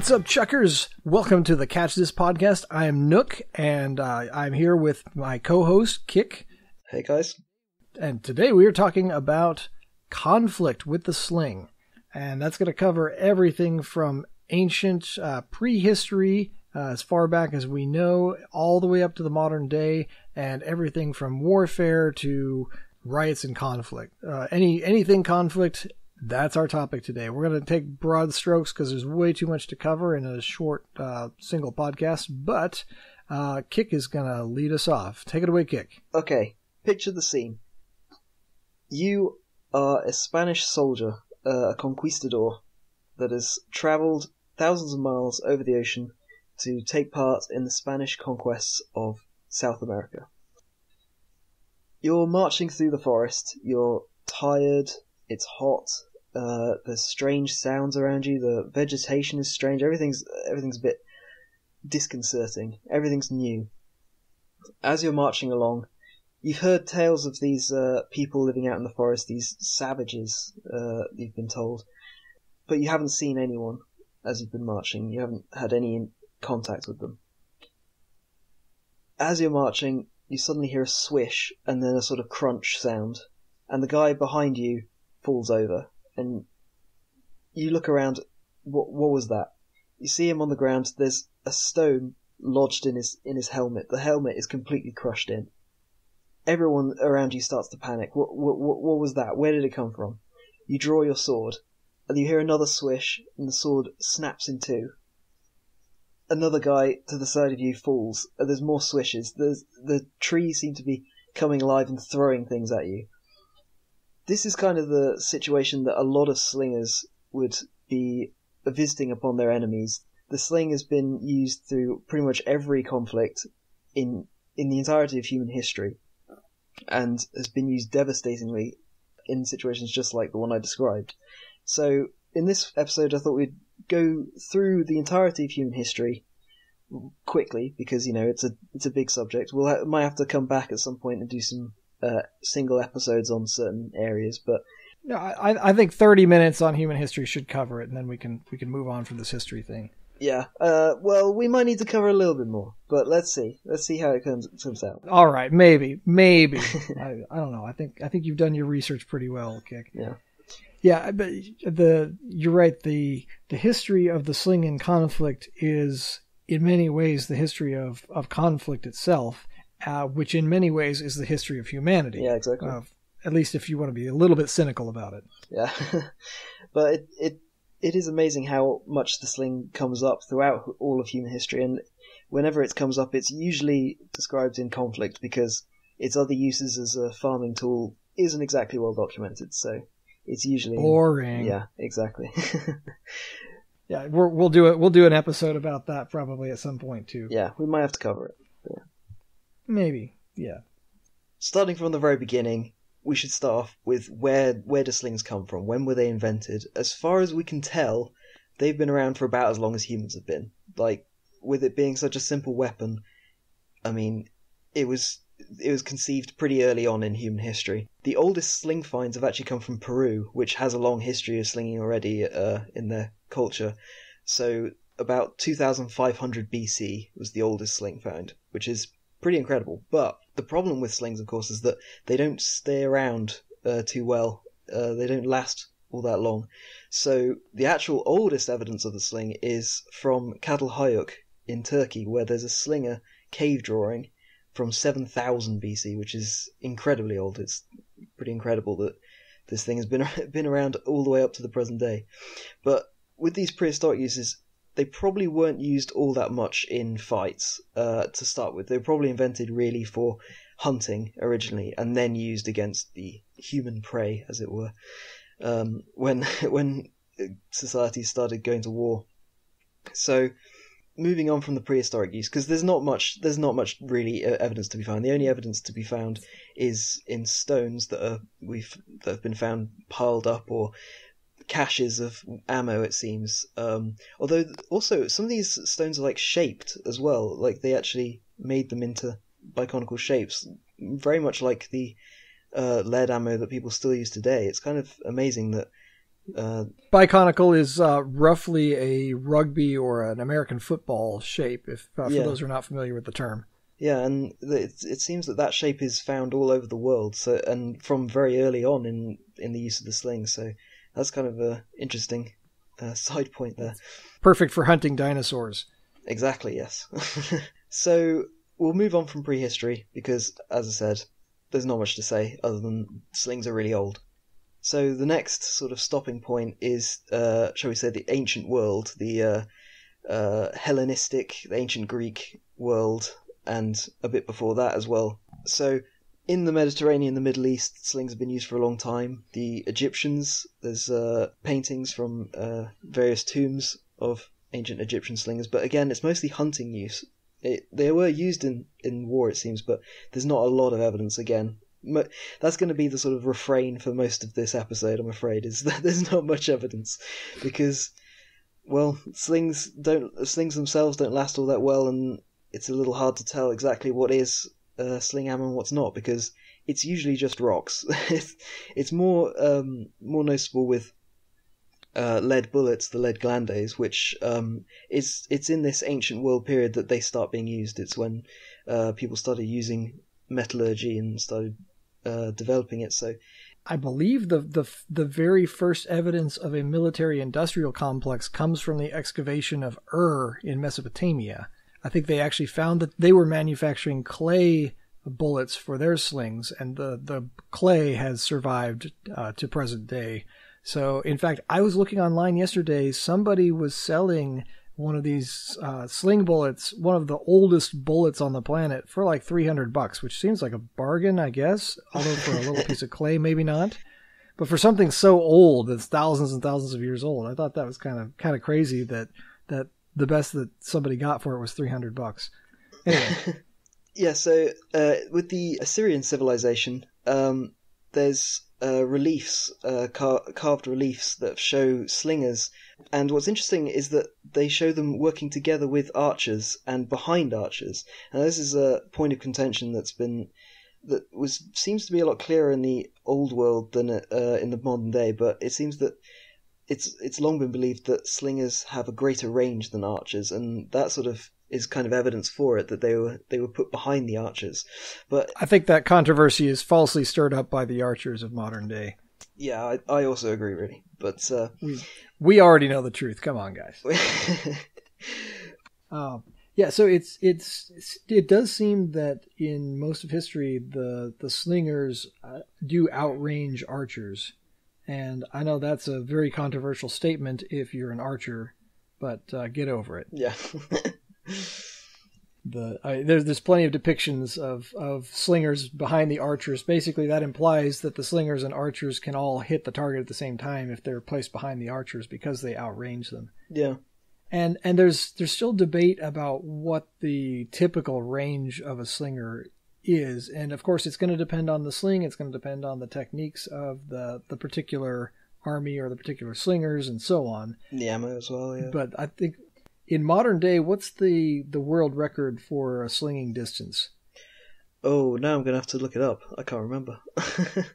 What's up, Chuckers? Welcome to the Catch This podcast. I am Nook, and I'm here with my co-host, Kick. Hey, guys. And today we are talking about conflict with the sling. And that's going to cover everything from ancient prehistory, as far back as we know, all the way up to the modern day, and everything from warfare to riots and conflict. Anything conflict. That's our topic today. We're going to take broad strokes because there's way too much to cover in a short single podcast, but Kick is going to lead us off. Take it away, Kick. Okay, picture the scene. You are a Spanish soldier, a conquistador, that has travelled thousands of miles over the ocean to take part in the Spanish conquests of South America. You're marching through the forest, you're tired, it's hot, there's strange sounds around you, the vegetation is strange, everything's a bit disconcerting, everything's new. As you're marching along, you've heard tales of these people living out in the forest, these savages, you've been told, but you haven't seen anyone as you've been marching, you haven't had any contact with them. As you're marching, you suddenly hear a swish and then a sort of crunch sound, and the guy behind you falls over, and you look around. What was that? You see him on the ground. There's a stone lodged in his helmet. The helmet is completely crushed in. Everyone around you starts to panic. What was that? Where did it come from? You draw your sword, and you hear another swish, and the sword snaps in two. Another guy to the side of you falls, and there's more swishes. The trees seem to be coming alive and throwing things at you. This is kind of the situation that a lot of slingers would be visiting upon their enemies. The sling has been used through pretty much every conflict in the entirety of human history, and has been used devastatingly in situations just like the one I described. So in this episode I thought we'd go through the entirety of human history quickly, because it's a big subject. Might have to come back at some point and do some single episodes on certain areas, but no, I think 30 minutes on human history should cover it, and then we can move on from this history thing. Yeah. Well, we might need to cover a little bit more, but let's see how it comes out. All right, maybe. I don't know. I think you've done your research pretty well, Kick. Yeah. Yeah, but you're right. The history of the sling and conflict is in many ways the history of conflict itself. Which in many ways is the history of humanity. Yeah, exactly. At least if you want to be a little bit cynical about it. Yeah. But it is amazing how much the sling comes up throughout all of human history, and whenever it comes up, it's usually described in conflict because its other uses as a farming tool isn't exactly well documented, so it's usually boring. Yeah, exactly. Yeah, we'll do an episode about that probably at some point too. Yeah, we might have to cover it. Yeah. Maybe, yeah. Starting from the very beginning, we should start off with where do slings come from? When were they invented? As far as we can tell, they've been around for about as long as humans have been. Like, with it being such a simple weapon, I mean, it was conceived pretty early on in human history. The oldest sling finds have actually come from Peru, which has a long history of slinging already in their culture. So about 2500 BC was the oldest sling found, which is pretty incredible. But the problem with slings, of course, is that they don't stay around too well. They don't last all that long. So the actual oldest evidence of the sling is from Catalhayuk in Turkey, where there's a slinger cave drawing from 7000 BC, which is incredibly old. It's pretty incredible that this thing has been around all the way up to the present day. But with these prehistoric uses, they probably weren't used all that much in fights to start with. They were probably invented really for hunting originally, and then used against the human prey, as it were, when society started going to war. So moving on from the prehistoric use, because there's not much really evidence to be found. The only evidence to be found is in stones that have been found piled up, or caches of ammo, it seems. Although also some of these stones are like shaped as well, like they actually made them into biconical shapes, very much like the lead ammo that people still use today. It's kind of amazing that biconical is roughly a rugby or an American football shape, if for those who are not familiar with the term. Yeah, and it seems that shape is found all over the world, so, and from very early on in the use of the sling. So that's kind of a interesting side point there. Perfect for hunting dinosaurs. Exactly, yes. So we'll move on from prehistory because, as I said, there's not much to say other than slings are really old. So the next sort of stopping point is, shall we say, the ancient world, the Hellenistic, the ancient Greek world, and a bit before that as well. So in the Mediterranean, the Middle East, slings have been used for a long time. The Egyptians, there's paintings from various tombs of ancient Egyptian slingers, but again, it's mostly hunting use. They were used in war, it seems, but there's not a lot of evidence again. That's going to be the sort of refrain for most of this episode, I'm afraid, is that there's not much evidence, because, well, slings themselves don't last all that well, and it's a little hard to tell exactly what is sling ammo and what's not, because it's usually just rocks. It's more noticeable with lead bullets, the lead glandes, which it's in this ancient world period that they start being used. It's when people started using metallurgy and started developing it. So I believe the very first evidence of a military-industrial complex comes from the excavation of in Mesopotamia. I think they actually found that they were manufacturing clay bullets for their slings, and the clay has survived to present day. So, in fact, I was looking online yesterday. Somebody was selling one of these sling bullets, one of the oldest bullets on the planet, for like $300, which seems like a bargain, I guess. Although for a little piece of clay, maybe not. But for something so old that's thousands and thousands of years old, I thought that was kind of crazy that the best that somebody got for it was $300. Anyway. Yeah. So with the Assyrian civilization, there's reliefs, carved reliefs that show slingers. And what's interesting is that they show them working together with archers and behind archers. And this is a point of contention seems to be a lot clearer in the old world than in the modern day. But it seems that it's long been believed that slingers have a greater range than archers, and that sort of is kind of evidence for it, that they were put behind the archers. But I think that controversy is falsely stirred up by the archers of modern day. Yeah, I also agree, really. But we already know the truth. Come on, guys. Yeah, so it does seem that in most of history, the slingers do outrange archers, and I know that's a very controversial statement if you're an archer, but get over it. Yeah. There's plenty of depictions of slingers behind the archers. Basically, that implies that the slingers and archers can all hit the target at the same time if they're placed behind the archers, because they outrange them. Yeah. And there's still debate about what the typical range of a slinger is, and of course it's going to depend on the sling. It's going to depend on the techniques of the particular army or the particular slingers and so on. The ammo as well. Yeah. But I think, in modern day, what's the world record for a slinging distance? Oh, now I'm going to have to look it up. I can't remember.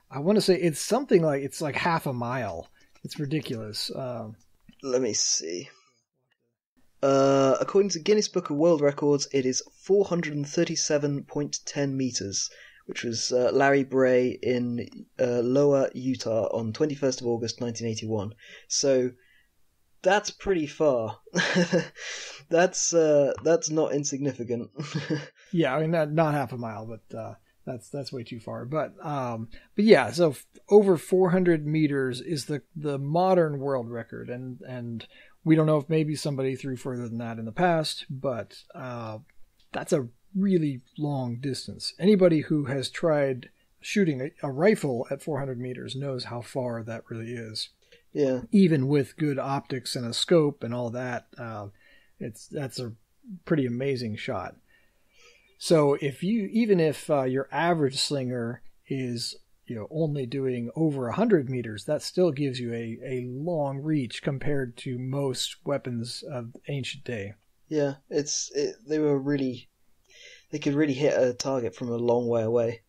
I want to say it's like half a mile. It's ridiculous. Let me see. According to Guinness Book of World Records, it is 437.10 meters, which was Larry Bray in Lower Utah on 21st of August 1981. So that's pretty far. That's not insignificant. Yeah, I mean not half a mile, but that's way too far. But yeah, so over 400 meters is the modern world record, and we don't know if maybe somebody threw further than that in the past, but that's a really long distance. Anybody who has tried shooting a rifle at 400 meters knows how far that really is. Yeah. Even with good optics and a scope and all that, That's a pretty amazing shot. So even if your average slinger is only doing over 100 meters, that still gives you a long reach compared to most weapons of ancient day. Yeah, they could really hit a target from a long way away.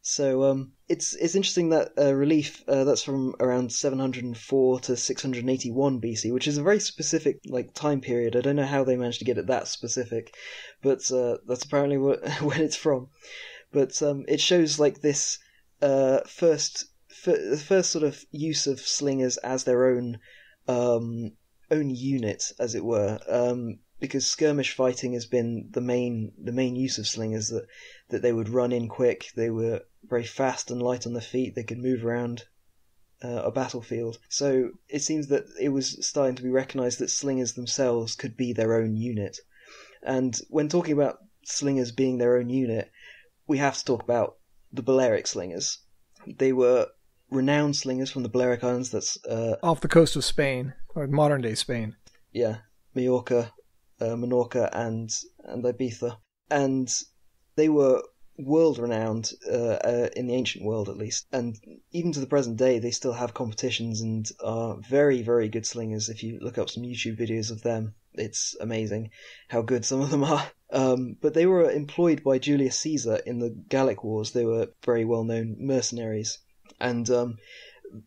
So it's interesting that relief that's from around 704 to 681 BC, which is a very specific time period. I don't know how they managed to get it that specific, but that's apparently when it's from. But it shows this first sort of use of slingers as their own unit, as it were. Because skirmish fighting has been the main use of slingers, that they would run in quick. They were very fast and light on their feet. They could move around a battlefield. So it seems that it was starting to be recognized that slingers themselves could be their own unit. And when talking about slingers being their own unit, we have to talk about the Balearic slingers. They were renowned slingers from the Balearic Islands. That's off the coast of Spain, or modern day Spain. Yeah, Majorca, Menorca, and Ibiza, and they were world renowned in the ancient world, at least. And even to the present day, they still have competitions and are very, very good slingers. If you look up some YouTube videos of them, it's amazing how good some of them are. But they were employed by Julius Caesar in the Gallic Wars. They were very well-known mercenaries. And oh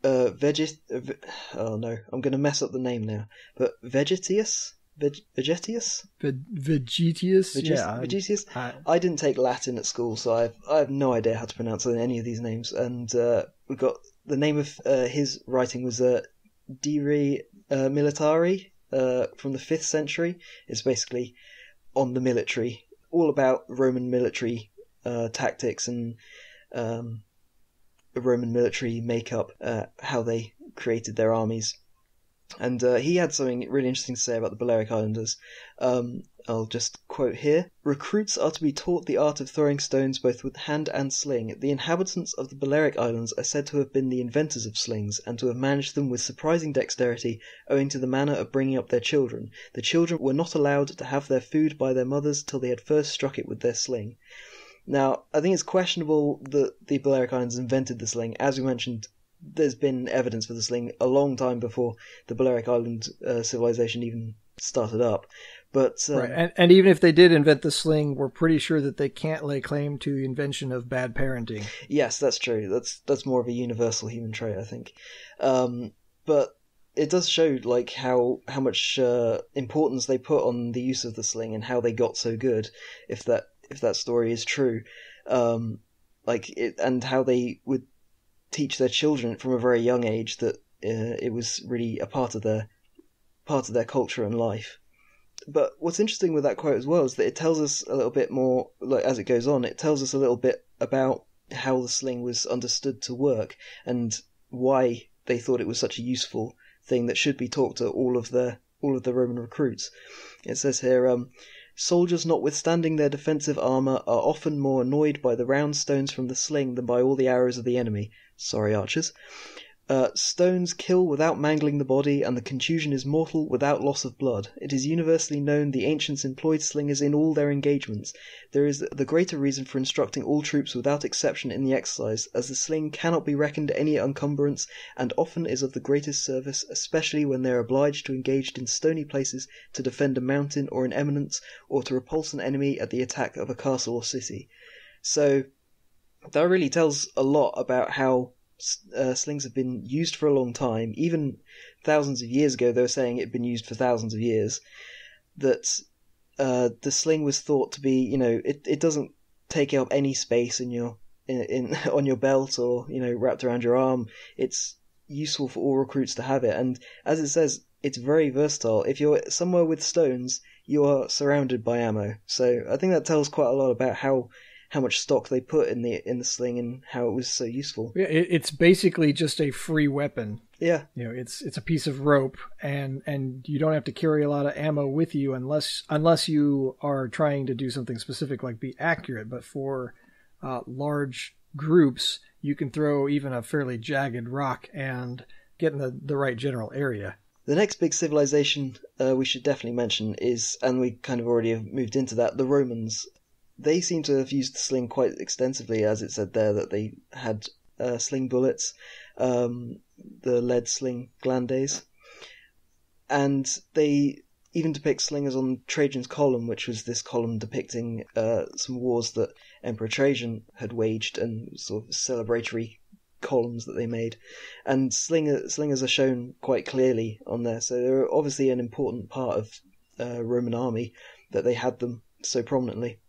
no, I'm going to mess up the name now. But Vegetius? Vegetius? Yeah. Vegetius? I didn't take Latin at school, so I have no idea how to pronounce any of these names. And we got the name of his writing was De Re Militari from the 5th century. It's basically on the military, all about Roman military tactics and the Roman military makeup, how they created their armies. And he had something really interesting to say about the Balearic Islanders. I'll just quote here. Recruits are to be taught the art of throwing stones both with hand and sling. The inhabitants of the Balearic Islands are said to have been the inventors of slings, and to have managed them with surprising dexterity owing to the manner of bringing up their children. The children were not allowed to have their food by their mothers till they had first struck it with their sling. Now, I think it's questionable that the Balearic Islands invented the sling. As we mentioned, there's been evidence for the sling a long time before the Balearic Island civilization even started up. But right. And even if they did invent the sling, we're pretty sure that they can't lay claim to the invention of bad parenting. Yes, that's true. That's more of a universal human trait, I think. But it does show how much importance they put on the use of the sling and how they got so good, if that story is true. And how they would teach their children from a very young age that it was really a part of their culture and life. But what's interesting with that quote as well is that it tells us a little bit more, as it goes on, it tells us a little bit about how the sling was understood to work and why they thought it was such a useful thing that should be taught to all of the Roman recruits. It says here, soldiers, notwithstanding their defensive armour, are often more annoyed by the round stones from the sling than by all the arrows of the enemy. Sorry, archers. Stones kill without mangling the body, and the contusion is mortal without loss of blood. It is universally known the ancients employed slingers in all their engagements. There is the greater reason for instructing all troops without exception in the exercise, as the sling cannot be reckoned any encumbrance, and often is of the greatest service, especially when they are obliged to engage in stony places to defend a mountain or an eminence, or to repulse an enemy at the attack of a castle or city. So that really tells a lot about how slings have been used for a long time. Even thousands of years ago, they were saying it had been used for thousands of years. That the sling was thought to be, it doesn't take up any space in your on your belt or wrapped around your arm. It's useful for all recruits to have it, and as it says, it's very versatile. If you're somewhere with stones, you are surrounded by ammo. So I think that tells quite a lot about how much stock they put in the sling and how it was so useful. Yeah, it's basically just a free weapon. Yeah. It's a piece of rope, and you don't have to carry a lot of ammo with you unless you are trying to do something specific like be accurate. But for large groups, you can throw even a fairly jagged rock and get in the right general area. The next big civilization we should definitely mention is, and we kind of already have moved into that, the Romans. They seem to have used the sling quite extensively, as it said there, that they had sling bullets, the lead sling glandes, and they even depict slingers on Trajan's column, which was this column depicting some wars that Emperor Trajan had waged, and sort of celebratory columns that they made. And slingers are shown quite clearly on there, so they're obviously an important part of Roman army that they had them so prominently.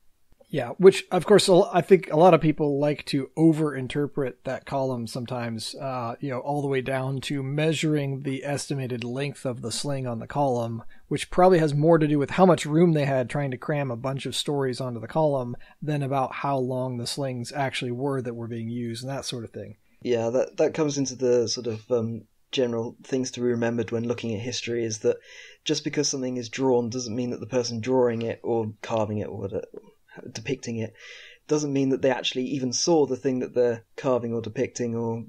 Yeah, which, of course, I think a lot of people like to overinterpret that column sometimes, all the way down to measuring the estimated length of the sling on the column, which probably has more to do with how much room they had trying to cram a bunch of stories onto the column than about how long the slings actually were that were being used and that sort of thing. Yeah, that comes into the sort of general things to be remembered when looking at history, is that just because something is drawn doesn't mean that the person drawing it or carving it or depicting it doesn't mean that they actually even saw the thing that they're carving or depicting or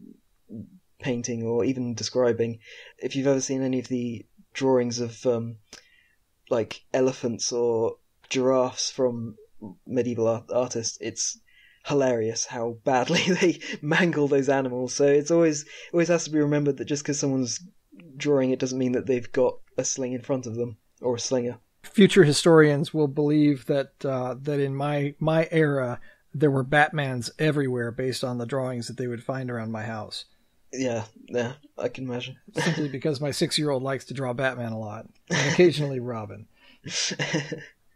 painting or even describing. If you've ever seen any of the drawings of like elephants or giraffes from medieval artists, it's hilarious how badly they mangle those animals. So it's always has to be remembered that just because someone's drawing it doesn't mean that they've got a sling in front of them or a slinger. Future historians will believe that that in my era there were Batmans everywhere based on the drawings that they would find around my house. Yeah, I can imagine. Simply because my 6-year-old likes to draw Batman a lot, and occasionally Robin.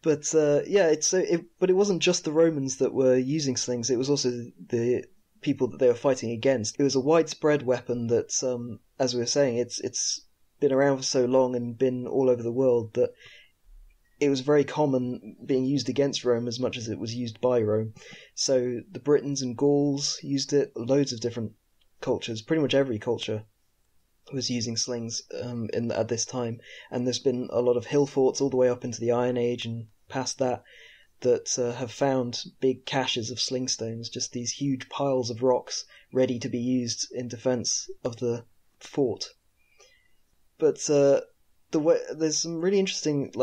But but it wasn't just the Romans that were using slings. It was also the people that they were fighting against. It was a widespread weapon that, as we were saying, it's been around for so long and been all over the world that it was very common being used against Rome as much as it was used by Rome. So the Britons and Gauls used it. Loads of different cultures, pretty much every culture, was using slings at this time. And there's been a lot of hill forts all the way up into the Iron Age and past that have found big caches of sling stones, just these huge piles of rocks ready to be used in defense of the fort. But there's some really interesting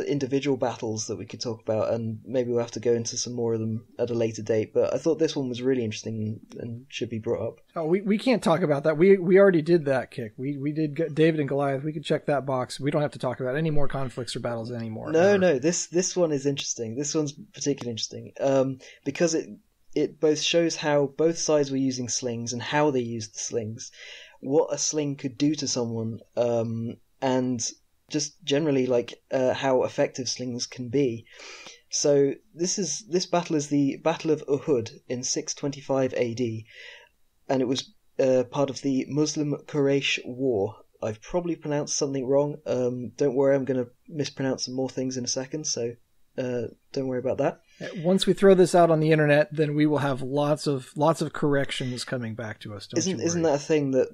individual battles that we could talk about, and maybe we'll have to go into some more of them at a later date. But I thought this one was really interesting and should be brought up. Oh, we can't talk about that. We already did that, Kick. We did David and Goliath. We could check that box. We don't have to talk about any more conflicts or battles anymore. No. This one is interesting. This one's particularly interesting because it both shows how both sides were using slings and how they used the slings, what a sling could do to someone, and just generally how effective slings can be. So this battle is the Battle of Uhud in 625 AD, and it was part of the Muslim-Quraysh War. I've probably pronounced something wrong. Don't worry, I'm going to mispronounce some more things in a second, so don't worry about that. Once we throw this out on the internet, then we will have lots of corrections coming back to us. Isn't that a thing that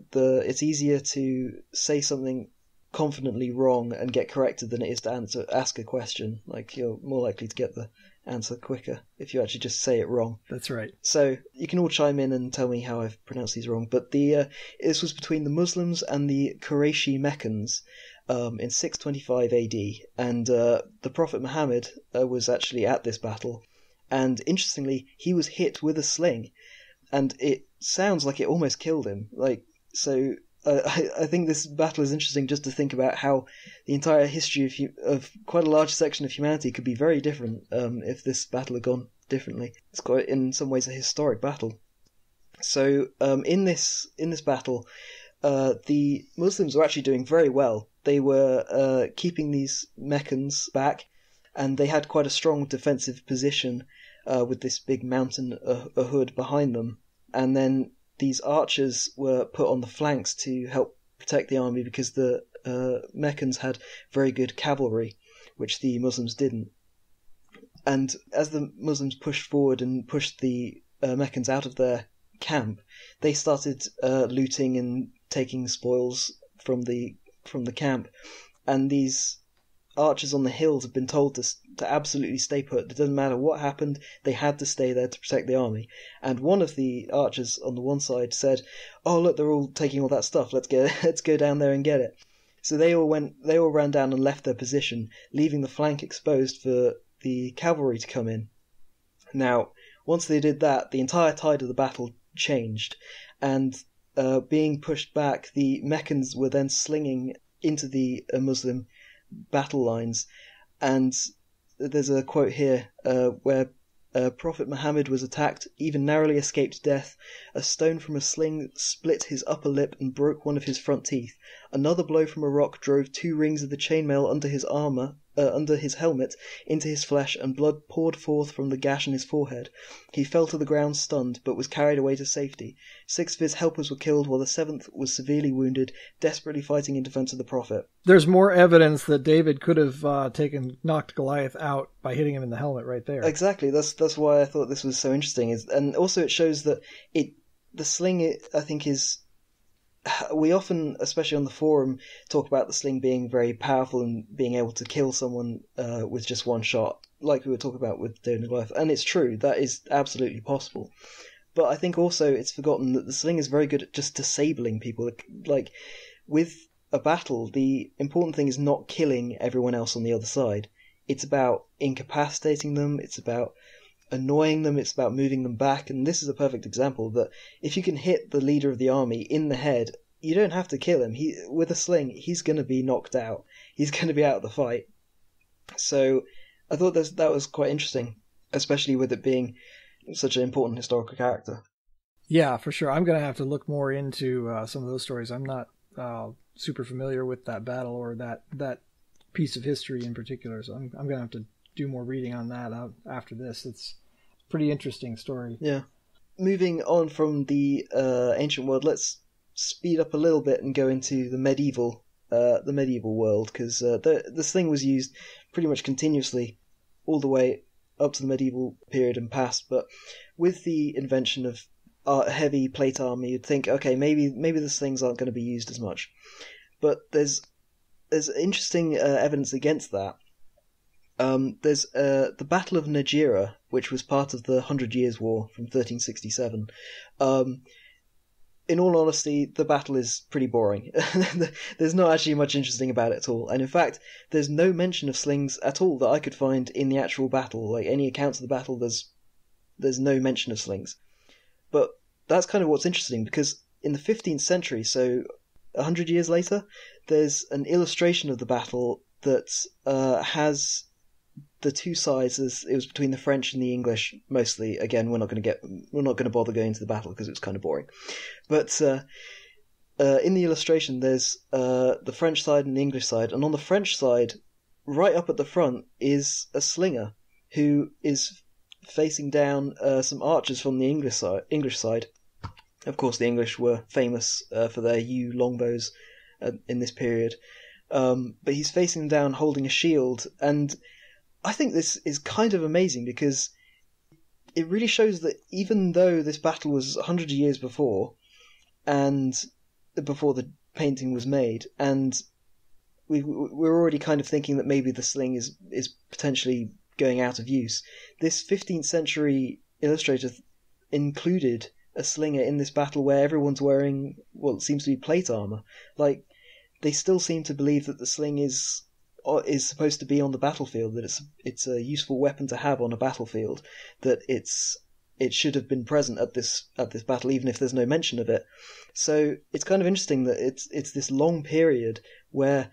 it's easier to say something confidently wrong and get corrected than it is to ask a question? Like, you're more likely to get the answer quicker if you actually just say it wrong. That's right. So you can all chime in and tell me how I've pronounced these wrong. But this was between the Muslims and the Qurayshi Meccans in 625 AD, and the Prophet Muhammad was actually at this battle, and interestingly he was hit with a sling, and it sounds like it almost killed him. I think this battle is interesting just to think about how the entire history of quite a large section of humanity could be very different if this battle had gone differently. It's quite, in some ways, a historic battle. So in this battle, the Muslims were actually doing very well. They were keeping these Meccans back, and they had quite a strong defensive position with this big mountain Uhud behind them. And then these archers were put on the flanks to help protect the army because the Meccans had very good cavalry, which the Muslims didn't. And as the Muslims pushed forward and pushed the Meccans out of their camp, they started looting and taking spoils from the camp. And these archers on the hills have been told to absolutely stay put. It doesn't matter what happened, they had to stay there to protect the army. And one of the archers on the one side said, "Oh look, they're all taking all that stuff. Let's go down there and get it." So they all ran down and left their position, leaving the flank exposed for the cavalry to come in. Now, once they did that, the entire tide of the battle changed, and being pushed back, the Meccans were then slinging into the Muslim battle lines. And there's a quote here where Prophet Muhammad was attacked, even narrowly escaped death. A stone from a sling split his upper lip and broke one of his front teeth. Another blow from a rock drove 2 rings of the chainmail under his armor, under his helmet, into his flesh, and blood poured forth from the gash in his forehead. He fell to the ground stunned, but was carried away to safety. 6 of his helpers were killed, while the 7th was severely wounded, desperately fighting in defense of the Prophet. There's more evidence that David could have knocked Goliath out by hitting him in the helmet right there. Exactly. That's why I thought this was so interesting. And also it shows that the sling, I think, is... We often, especially on the forum, talk about the sling being very powerful and being able to kill someone with just one shot, like we were talking about with David and Goliath. And it's true, that is absolutely possible. But I think also it's forgotten that the sling is very good at just disabling people. Like, with a battle, the important thing is not killing everyone else on the other side. It's about incapacitating them, it's about annoying them, it's about moving them back, and this is a perfect example that if you can hit the leader of the army in the head, you don't have to kill him. With a sling, he's going to be knocked out. He's going to be out of the fight. So I thought that was quite interesting, especially with it being such an important historical character. Yeah, for sure. I'm going to have to look more into some of those stories. I'm not super familiar with that battle or that piece of history in particular, so I'm going to have to do more reading on that after this. It's a pretty interesting story. Yeah. Moving on from the ancient world, let's speed up a little bit and go into the medieval world, because this thing was used pretty much continuously all the way up to the medieval period and past. But with the invention of heavy plate armor, you'd think, okay, maybe the slings aren't going to be used as much. But there's interesting evidence against that. There's the Battle of Najira, which was part of the 100 Years' War from 1367. In all honesty, the battle is pretty boring. There's not actually much interesting about it at all. And in fact, there's no mention of slings at all that I could find in the actual battle. Like, any accounts of the battle, there's no mention of slings. But that's kind of what's interesting, because in the 15th century, so 100 years later, there's an illustration of the battle that has the two sides. It was between the French and the English mostly. Again, we're not going to bother going into the battle because it's kind of boring. But in the illustration, there's the French side and the English side, and on the French side, right up at the front, is a slinger who is facing down some archers from the English side. Of course, the English were famous for their yew longbows in this period. But he's facing them down holding a shield, and I think this is kind of amazing because it really shows that even though this battle was 100 years before, and before the painting was made, and we're already kind of thinking that maybe the sling is potentially going out of use, this 15th century illustrator included a slinger in this battle where everyone's wearing what seems to be plate armor. Like, they still seem to believe that the sling is supposed to be on the battlefield, that it's a useful weapon to have on a battlefield, that it should have been present at this battle, even if there's no mention of it. So it's kind of interesting that it's this long period where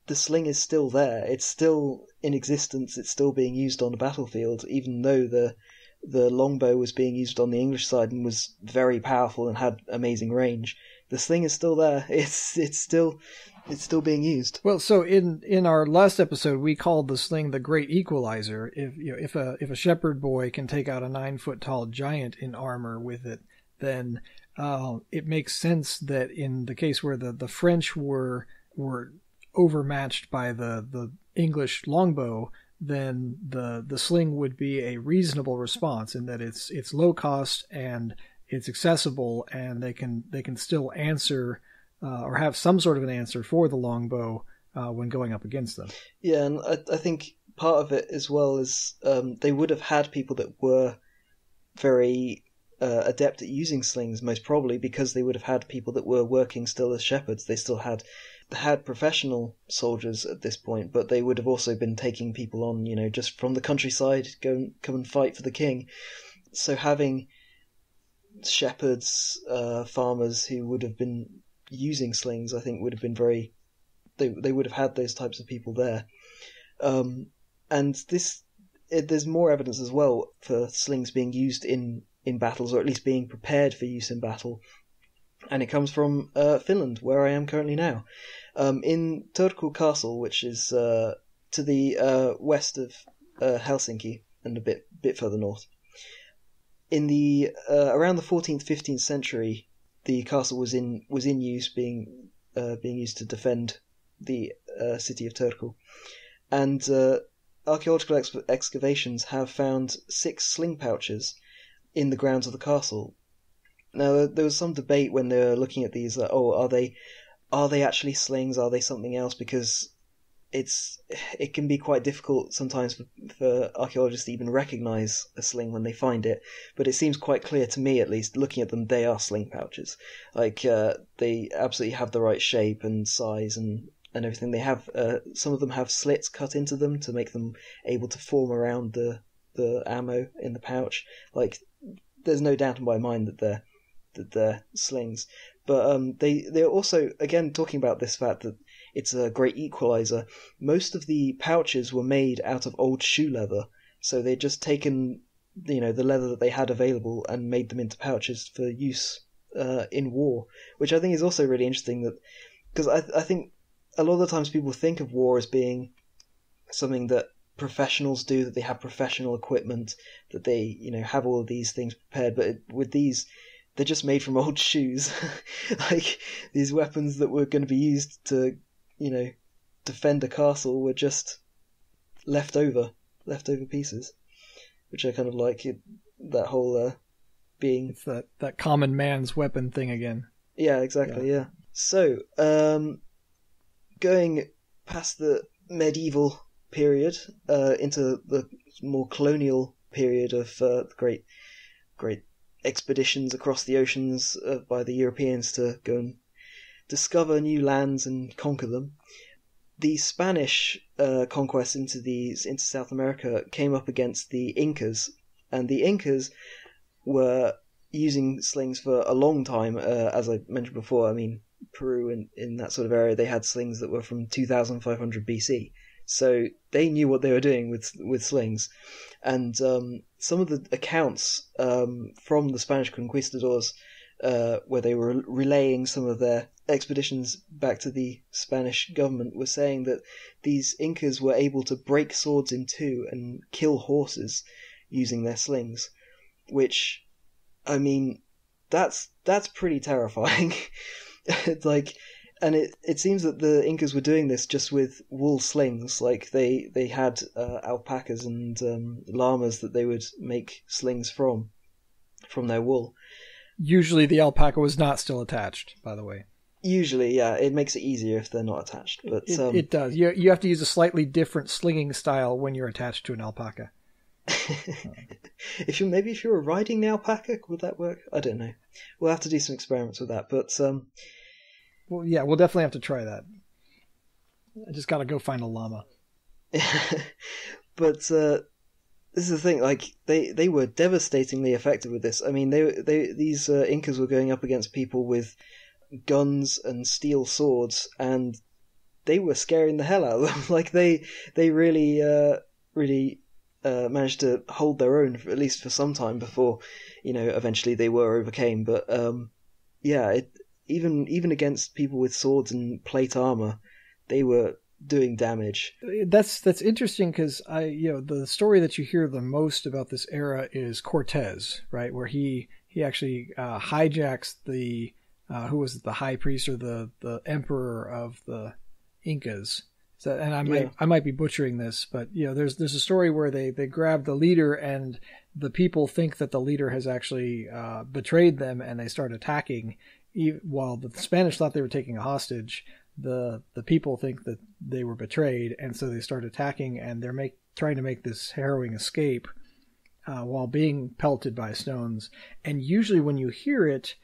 the sling is still there, it's still in existence, it's still being used on the battlefield, even though the longbow was being used on the English side and was very powerful and had amazing range. The sling is still there. It's still being used. Well, so in our last episode, we called the sling the great equalizer. If a shepherd boy can take out a 9-foot tall giant in armor with it, then it makes sense that in the case where the French were overmatched by the English longbow, then the sling would be a reasonable response in that it's low cost and it's accessible, and they can still answer or have some sort of an answer for the longbow when going up against them. Yeah, and I think part of it as well is they would have had people that were very adept at using slings, most probably because they would have had people that were working still as shepherds. They still had had professional soldiers at this point, but they would have also been taking people on, just from the countryside, come and fight for the king. So having shepherds, farmers who would have been using slings, I think would have been they would have had those types of people there. And there's more evidence as well for slings being used in battles, or at least being prepared for use in battle. And it comes from Finland, where I am currently now. In Turku Castle, which is to the west of Helsinki and a bit further north. In the around the 14th, 15th century, the castle was in use, being used to defend the city of Turku, and archaeological excavations have found 6 sling pouches in the grounds of the castle. Now, there was some debate when they were looking at these, like, are they actually slings? Are they something else? Because it can be quite difficult sometimes for archaeologists to even recognize a sling when they find it. But it seems quite clear to me, at least, looking at them, they are sling pouches. Like, they absolutely have the right shape and size and everything. They have some of them have slits cut into them to make them able to form around the ammo in the pouch. Like, there's no doubt in my mind that they're slings. But they're also, again, talking about this fact that it's a great equalizer. Most of the pouches were made out of old shoe leather, so they'd just taken the leather that they had available and made them into pouches for use in war, which I think is also really interesting. That because I think a lot of the times people think of war as being something that professionals do, that they have professional equipment, that they have all of these things prepared, but with these, they're just made from old shoes. Like, these weapons that were going to be used to defend a castle were just leftover pieces, which I kind of like. That whole being, it's that common man's weapon thing again. Yeah, exactly. Yeah. So going past the medieval period into the more colonial period of great expeditions across the oceans by the Europeans to go and discover new lands and conquer them. The Spanish conquest into South America came up against the Incas, and the Incas were using slings for a long time. As I mentioned before, I mean, Peru and in that sort of area, they had slings that were from 2500 BC. So they knew what they were doing with slings. And some of the accounts from the Spanish conquistadors, where they were relaying some of their expeditions back to the Spanish government, were saying that these Incas were able to break swords in two and kill horses using their slings, which, I mean, that's pretty terrifying. It's like, and it seems that the Incas were doing this just with wool slings. Like, they had alpacas and llamas that they would make slings from their wool. Usually the alpaca was not still attached, by the way. Usually, yeah. It makes it easier if they're not attached. But it does. You have to use a slightly different slinging style when you're attached to an alpaca. If you're riding the alpaca, would that work? I don't know. We'll have to do some experiments with that. But well, yeah, we'll definitely have to try that. I just got to go find a llama. But this is the thing. Like, they were devastatingly effective with this. I mean, these Incas were going up against people with guns and steel swords, and they were scaring the hell out of them. Like, they really managed to hold their own, at least for some time before, eventually they were overcame. But yeah, even against people with swords and plate armor, they were doing damage. That's interesting, because the story that you hear the most about this era is Cortez, right, where he actually hijacks the who was it, the high priest or the emperor of the Incas. So, and I might be butchering this, but there's a story where they grab the leader, and the people think that the leader has actually betrayed them, and they start attacking. While the Spanish thought they were taking a hostage, the people think that they were betrayed, and so they start attacking, and they're trying to make this harrowing escape while being pelted by stones. And usually when you hear it,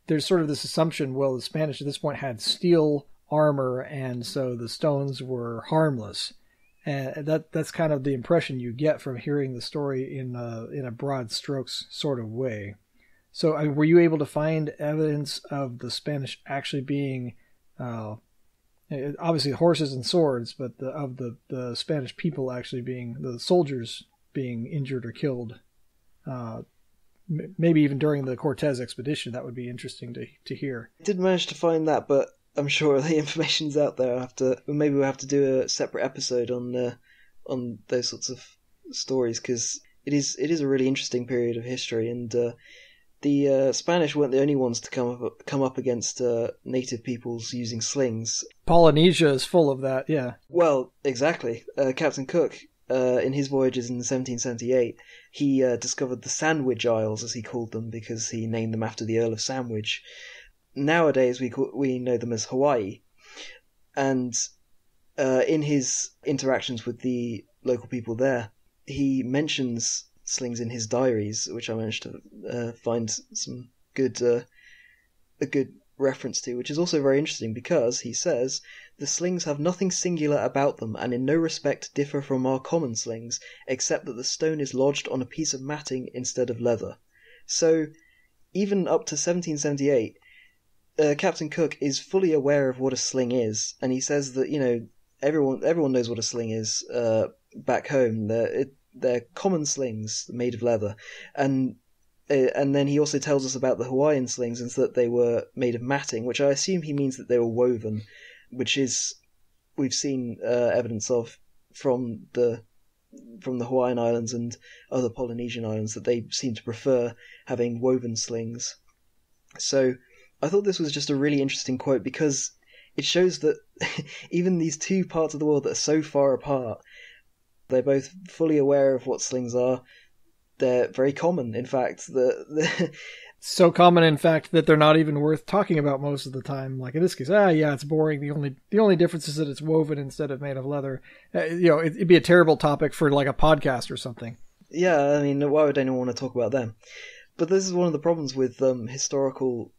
there's sort of this assumption, well, the Spanish at this point had steel armor, and so the stones were harmless. And that's kind of the impression you get from hearing the story in a broad strokes sort of way. So, I mean, were you able to find evidence of the Spanish actually being, obviously horses and swords, but of the Spanish people actually being, the soldiers being injured or killed? Maybe even during the Cortez expedition, that would be interesting to hear. I did manage to find that, but I'm sure the information's out there. Maybe we'll have to do a separate episode on those sorts of stories, because it is a really interesting period of history, and the Spanish weren't the only ones to come up against native peoples using slings. Polynesia is full of that, yeah. Well, exactly. Captain Cook, in his voyages in 1778, he discovered the Sandwich Isles, as he called them, because he named them after the Earl of Sandwich. Nowadays, we know them as Hawaii. And in his interactions with the local people there, he mentions slings in his diaries, which I managed to find some a good reference to, which is also very interesting because he says the slings have nothing singular about them and in no respect differ from our common slings, except that the stone is lodged on a piece of matting instead of leather. So even up to 1778, Captain Cook is fully aware of what a sling is, and he says that, you know, everyone knows what a sling is back home. They're common slings made of leather, and then he also tells us about the Hawaiian slings and that they were made of matting, which I assume he means that they were woven, which is we've seen evidence of from the Hawaiian Islands and other Polynesian islands, that they seem to prefer having woven slings. So I thought this was just a really interesting quote because it shows that even these two parts of the world that are so far apart, they're both fully aware of what slings are. They're very common, in fact. So common, in fact, that they're not even worth talking about most of the time. Like in this case, yeah, it's boring. The only difference is that it's woven instead of made of leather. It'd be a terrible topic for like a podcast or something. Yeah, I mean, why would anyone want to talk about them? But this is one of the problems with historical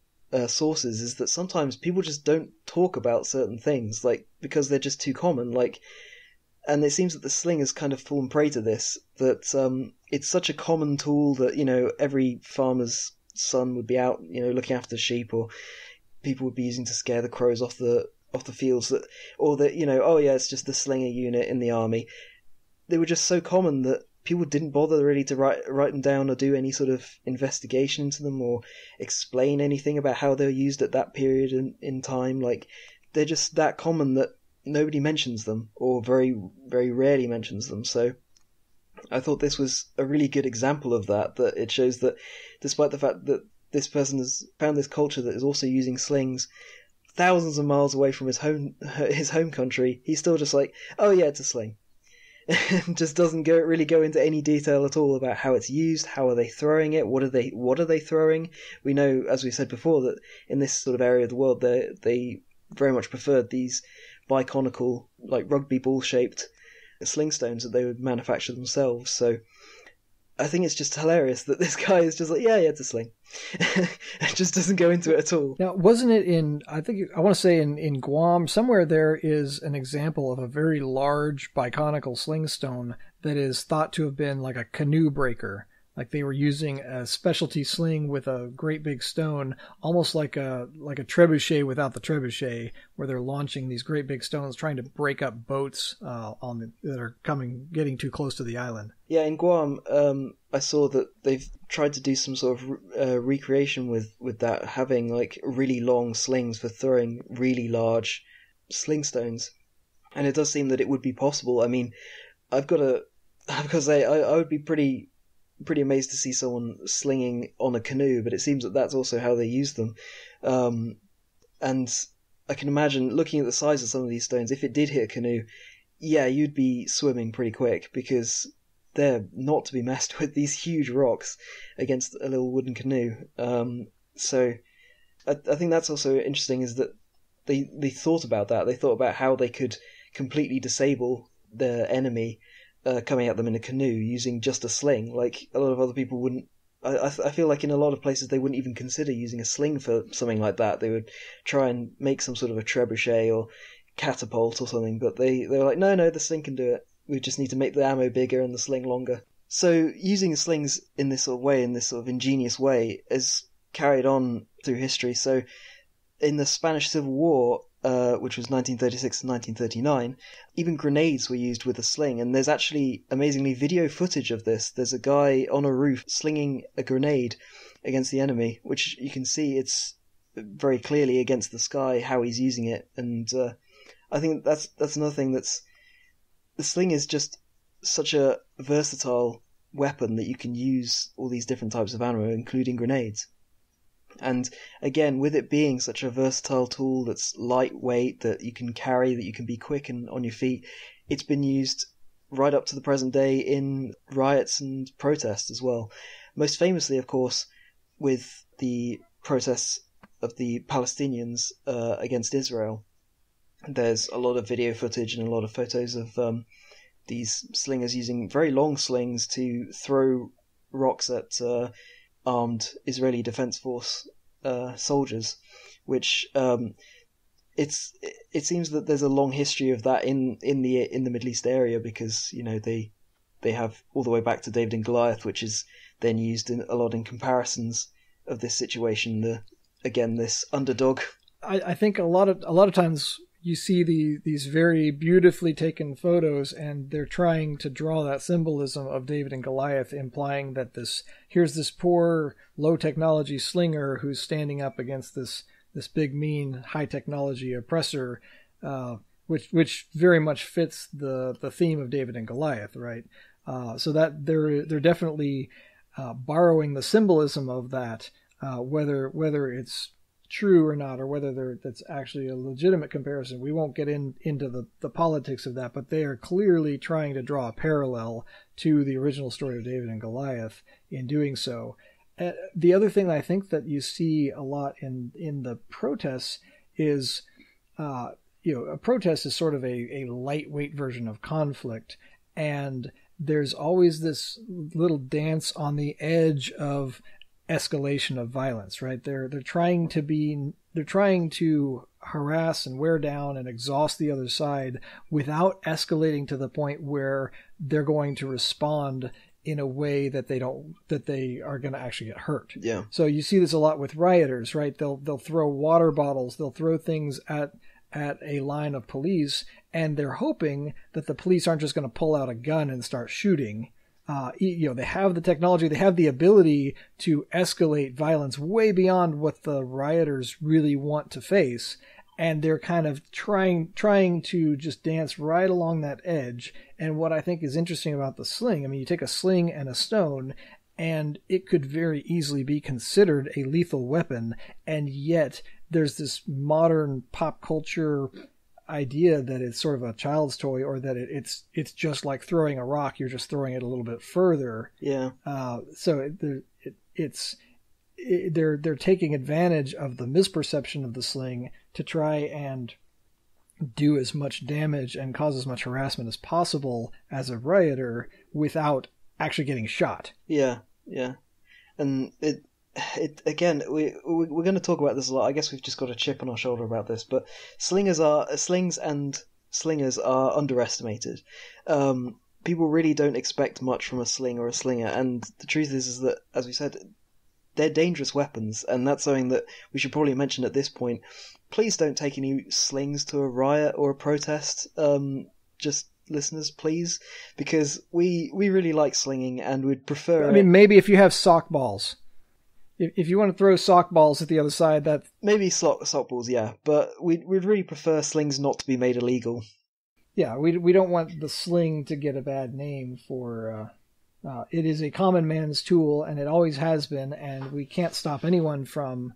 sources, is that sometimes people just don't talk about certain things, like because they're just too common. And it seems that the sling has kind of fallen prey to this. That it's such a common tool that, you know, every farmer's son would be out, you know, looking after the sheep, or people would be using to scare the crows off the fields, or that, you know, oh yeah, it's just the slinger unit in the army. They were just so common that people didn't bother really to write them down or do any sort of investigation into them or explain anything about how they were used at that period in time. Like, they're just that common that nobody mentions them, or very, very rarely mentions them. So I thought this was a really good example of that it shows that despite the fact that this person has found this culture that is also using slings thousands of miles away from his home country, he's still just like, oh yeah, it's a sling. Just doesn't really go into any detail at all about how it's used, how are they throwing it, what are they throwing. We know, as we said before, that in this sort of area of the world, they very much preferred these biconical, like rugby ball shaped sling stones that they would manufacture themselves. So I think it's just hilarious that this guy is just like, yeah, it's a sling. It just doesn't go into it at all. Now, wasn't it I want to say in Guam, somewhere there is an example of a very large biconical sling stone that is thought to have been like a canoe breaker. Like they were using a specialty sling with a great big stone, almost like a trebuchet without the trebuchet, where they're launching these great big stones, trying to break up boats that are getting too close to the island. Yeah, in Guam, I saw that they've tried to do some sort of recreation with that, having like really long slings for throwing really large sling stones, and it does seem that it would be possible. I mean, I've got to say, I would be pretty amazed to see someone slinging on a canoe, but it seems that that's also how they use them. And I can imagine, looking at the size of some of these stones, if it did hit a canoe, yeah, you'd be swimming pretty quick, because they're not to be messed with, these huge rocks against a little wooden canoe. So I think that's also interesting, is that they thought about that. They thought about how they could completely disable their enemy coming at them in a canoe using just a sling. Like, a lot of other people wouldn't I feel like in a lot of places they wouldn't even consider using a sling for something like that. They would try and make some sort of a trebuchet or catapult or something, but they're like, no, the sling can do it. We just need to make the ammo bigger and the sling longer. So using slings in this sort of way, in this sort of ingenious way, is carried on through history. So in the Spanish Civil War, which was 1936 to 1939, even grenades were used with a sling, and there's actually, amazingly, video footage of this. There's a guy on a roof slinging a grenade against the enemy, which you can see it's very clearly against the sky how he's using it, and I think that's another thing the sling is just such a versatile weapon that you can use all these different types of ammo, including grenades. And again, with it being such a versatile tool that's lightweight, that you can carry, that you can be quick and on your feet, it's been used right up to the present day in riots and protests as well. Most famously, of course, with the protests of the Palestinians against Israel. There's a lot of video footage and a lot of photos of these slingers using very long slings to throw rocks at armed Israeli Defense Force soldiers, which it seems that there's a long history of that in the Middle East area, because they have all the way back to David and Goliath, which is then used a lot in comparisons of this situation. This underdog. I think a lot of times you see these very beautifully taken photos, and they're trying to draw that symbolism of David and Goliath, implying that here's this poor low technology slinger who's standing up against this big mean high technology oppressor, which very much fits the theme of David and Goliath, right? So that they're definitely borrowing the symbolism of that, whether it's true or not, or whether that's actually a legitimate comparison. We won't get into the politics of that, but they are clearly trying to draw a parallel to the original story of David and Goliath in doing so. The other thing I think that you see a lot in the protests is, a protest is sort of a lightweight version of conflict, and there's always this little dance on the edge of escalation of violence, right? They're trying to harass and wear down and exhaust the other side without escalating to the point where they're going to respond in a way that they are going to actually get hurt. Yeah. So you see this a lot with rioters, right? They'll throw water bottles, they'll throw things at a line of police, and they're hoping that the police aren't just going to pull out a gun and start shooting. They have the technology, they have the ability to escalate violence way beyond what the rioters really want to face, and they're kind of trying to just dance right along that edge. And what I think is interesting about the sling, I mean, you take a sling and a stone, and it could very easily be considered a lethal weapon, and yet there's this modern pop culture idea that it's sort of a child's toy, or that it's just like throwing a rock, you're just throwing it a little bit further. Yeah. So they're taking advantage of the misperception of the sling to try and do as much damage and cause as much harassment as possible as a rioter without actually getting shot. Yeah. And it again, we're going to talk about this a lot. I guess we've just got a chip on our shoulder about this, but slings and slingers are underestimated. People really don't expect much from a sling or a slinger, and the truth is that, as we said, they're dangerous weapons, and that's something that we should probably mention at this point. Please don't take any slings to a riot or a protest. Just listeners, please, because we really like slinging and would prefer. I mean, maybe if you have sock balls. If you want to throw sock balls at the other side, that maybe sock balls, yeah. But we'd really prefer slings not to be made illegal. Yeah, we don't want the sling to get a bad name for. It is a common man's tool, and it always has been, and we can't stop anyone from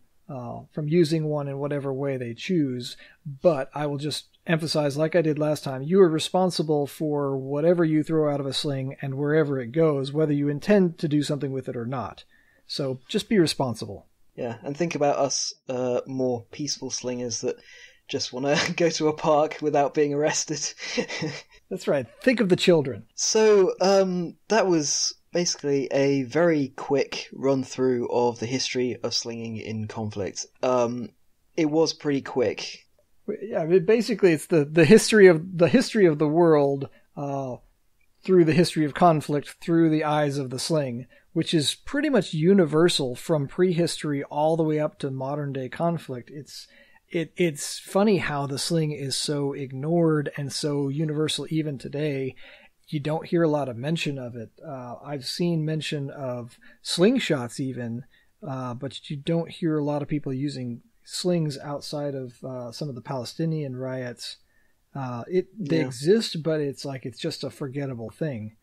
using one in whatever way they choose. But I will just emphasize, like I did last time, you are responsible for whatever you throw out of a sling and wherever it goes, whether you intend to do something with it or not. So just be responsible. Yeah, and think about us more peaceful slingers that just want to go to a park without being arrested. That's right. Think of the children. So that was basically a very quick run through of the history of slinging in conflict. It was pretty quick. Yeah, I mean, basically it's the history of the world through the history of conflict through the eyes of the sling, which is pretty much universal from prehistory all the way up to modern day conflict. It's funny how the sling is so ignored and so universal even today. You don't hear a lot of mention of it. I've seen mention of slingshots even, but you don't hear a lot of people using slings outside of some of the Palestinian riots. They exist, but it's just a forgettable thing,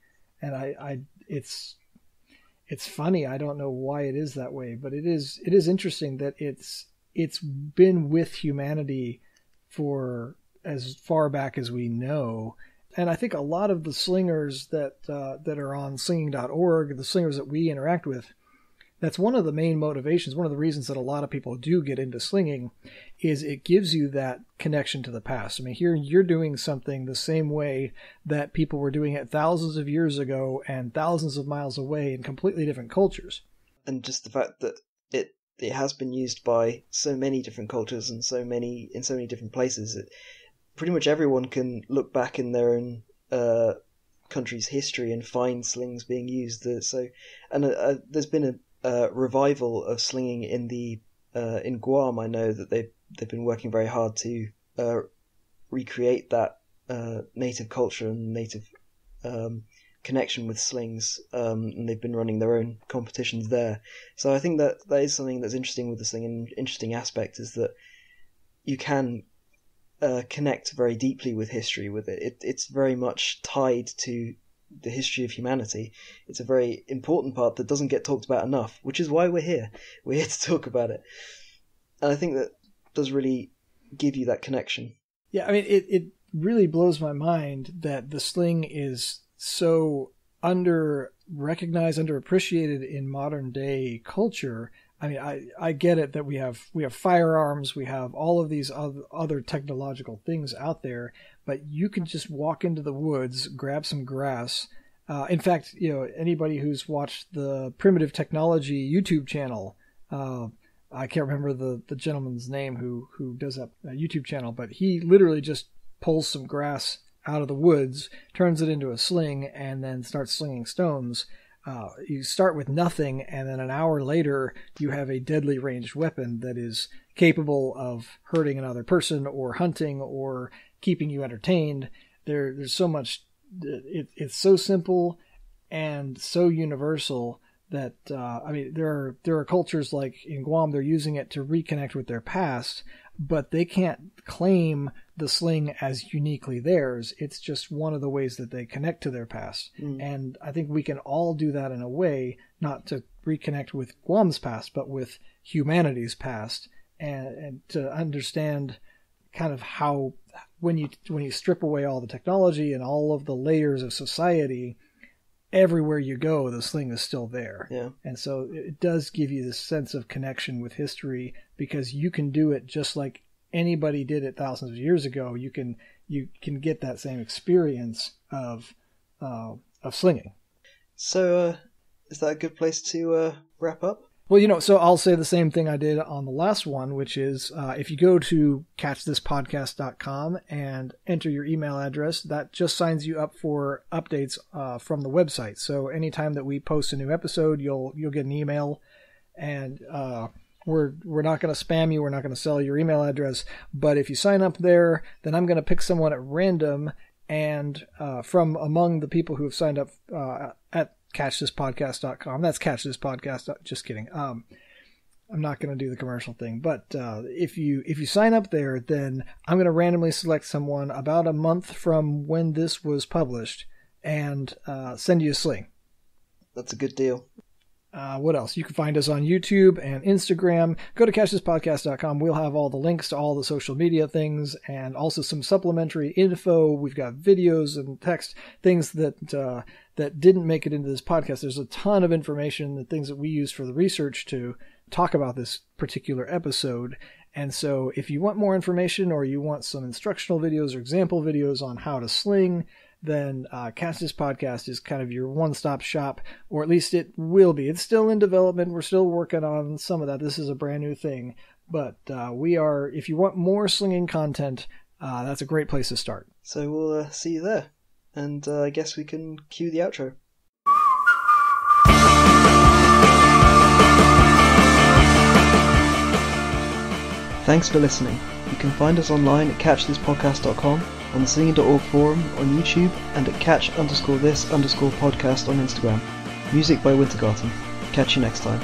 and it's funny. I don't know why it is that way, but it is interesting that it's been with humanity for as far back as we know. And I think a lot of the slingers that are on slinging.org, the slingers that we interact with, that's one of the main motivations, one of the reasons that a lot of people do get into slinging, is it gives you that connection to the past. I mean, here you're doing something the same way that people were doing it thousands of years ago and thousands of miles away in completely different cultures. And just the fact that it has been used by so many different cultures and in so many different places. Pretty much everyone can look back in their own country's history and find slings being used. There's been a revival of slinging in Guam. I know that they've been working very hard to recreate that native culture and native connection with slings, and they've been running their own competitions there. So I think that is something that's interesting with the sling, and interesting aspect is that you can connect very deeply with history with it. It's very much tied to the history of humanity. It's a very important part that doesn't get talked about enough, which is why we're here. We're here to talk about it. And I think that does really give you that connection. Yeah, I mean, it really blows my mind that the sling is so under-recognized, underappreciated in modern day culture. I mean, I get it that we have firearms, we have all of these other technological things out there, but you can just walk into the woods, grab some grass. In fact, anybody who's watched the Primitive Technology YouTube channel, I can't remember the gentleman's name who does that YouTube channel, but he literally just pulls some grass out of the woods, turns it into a sling, and then starts slinging stones. You start with nothing, and then an hour later, you have a deadly ranged weapon that is capable of hurting another person or hunting or keeping you entertained. There's so much. It's so simple and so universal that I mean, there are cultures like in Guam, they're using it to reconnect with their past, but they can't claim the sling as uniquely theirs. It's just one of the ways that they connect to their past. And I think we can all do that in a way, not to reconnect with Guam's past, but with humanity's past, and to understand kind of how when you strip away all the technology and all of the layers of society, everywhere you go, the sling is still there. Yeah. And so it does give you this sense of connection with history, because you can do it just like anybody did it thousands of years ago. You can get that same experience of slinging. So is that a good place to wrap up? Well, so I'll say the same thing I did on the last one, which is if you go to catchthispodcast.com and enter your email address, that just signs you up for updates from the website. So anytime that we post a new episode, you'll get an email, and we're not going to spam you. We're not going to sell your email address. But if you sign up there, then I'm going to pick someone at random, and from among the people who have signed up at catchthispodcast.com. That's catchthispodcast. Just kidding. I'm not going to do the commercial thing, but if you sign up there, then I'm going to randomly select someone about a month from when this was published and send you a sling. That's a good deal. What else? You can find us on YouTube and Instagram. Go to catchthispodcast.com. We'll have all the links to all the social media things and also some supplementary info. We've got videos and text, things that didn't make it into this podcast. There's a ton of information, the things that we use for the research to talk about this particular episode. And so if you want more information, or you want some instructional videos or example videos on how to sling, then Catch This Podcast is kind of your one-stop shop, or at least it will be. It's still in development. We're still working on some of that. This is a brand new thing. But we are, if you want more slinging content, that's a great place to start. So we'll see you there. And I guess we can cue the outro. Thanks for listening. You can find us online at catchthispodcast.com, on the slinging.org forum, on YouTube, and at catch_this_podcast on Instagram. Music by Wintergatan. Catch you next time.